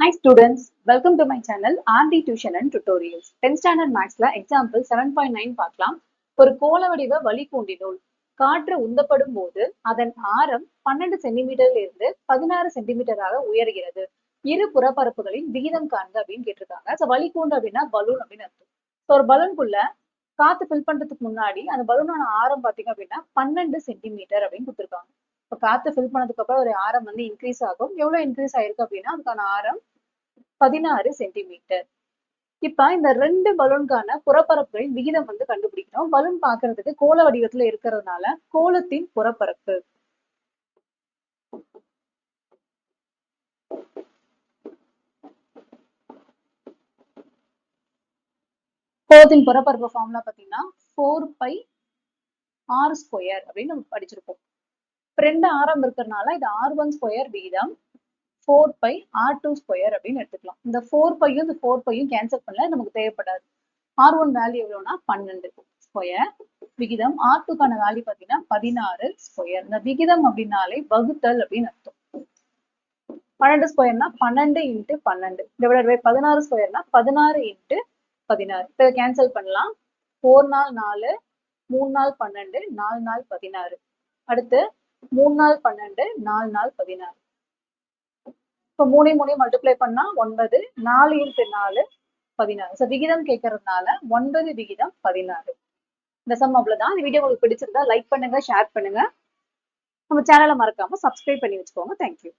Hi students, welcome to my channel RD Tuition and Tutorials. 10th standard mathsல example 7.9 பார்க்கலாம். ஒரு கோள வடிவ வளிகூண்டினுள் காற்று உந்தப்படும் போது அதன் ஆரம் 12 சென்டிமீட்டர்ல இருந்து 16 சென்டிமீட்டராக உயர்கிறது. இரு புறப்பரப்புகளின் விகிதம் காண்க அப்படின்னு கேட்டிருக்காங்க. ஸோ வளிகூண்டு அப்படின்னா பலூன் அப்படின்னு அர்த்தம். ஸோ ஒரு பலூனுக்குள்ள காத்து ஃபில் பண்றதுக்கு முன்னாடி அந்த பலூனோட ஆரம் பாத்தீங்க அப்படின்னா 12 சென்டிமீட்டர் அப்படின்னு கொடுத்துருக்காங்க. இப்போ காத்து ஃபில் பண்ணதுக்கு அப்புறம் ஒரு ஆரம் வந்து இன்க்ரீஸ் ஆகும். எவ்வளவு இன்க்ரீஸ் ஆயிருக்கு அப்படின்னா அதுக்கான ஆரம் 16 சென்டிமீட்டர். இப்ப இந்த ரெண்டு பலூனுக்கான புறப்பரப்புகளின் விகிதம் வந்து கண்டுபிடிக்கணும். பலூன் பாக்குறதுக்கு கோள வடிவத்துல இருக்கிறதுனால கோளத்தின் புறப்பரப்பு கோளத்தின் புறப்பரப்பு ஃபார்முலா பாத்தீங்கன்னா 4πr² அப்படின்னு நம்ம படிச்சிருப்போம். ரெண்டு ஆரம் இருக்கிறதுனால இது r1² விகிதம் 4πr2² அப்படின்னு எடுத்துக்கலாம். இந்த 4πயும் இந்த 4πயும் கேன்சல் பண்ணல, நமக்கு தேவைப்படாது. r1 வேல்யூ எவ்வளவுனா 12² விகிதம், r2க்கான வேல்யூ பாத்தீங்கன்னா 16². இந்த விகிதம் அப்படின்னாலே வகுத்தல் அப்படின்னு அர்த்தம். 12²னா 12 × 12 டிவைடட் பை 16²னா 16 × 16. இதை கேன்சல் பண்ணலாம். 4 நாள் 4, 3 நாள் 12, 4 நாள் 16. அடுத்து 3 நாள் 12, 4 நாள் 16. இப்போ 3 மல்டிப்ளை பண்ணா 9, 4 × 4 16. ஸோ விகிதம் கேட்கறதுனால 9 விகிதம் 16. இந்த சம் அவ்வளவுதான். இந்த வீடியோ உங்களுக்கு பிடிச்சிருந்தா லைக் பண்ணுங்க, ஷேர் பண்ணுங்க. நம்ம சேனலை மறக்காம சப்ஸ்கிரைப் பண்ணி வச்சுக்கோங்க. தேங்க்யூ.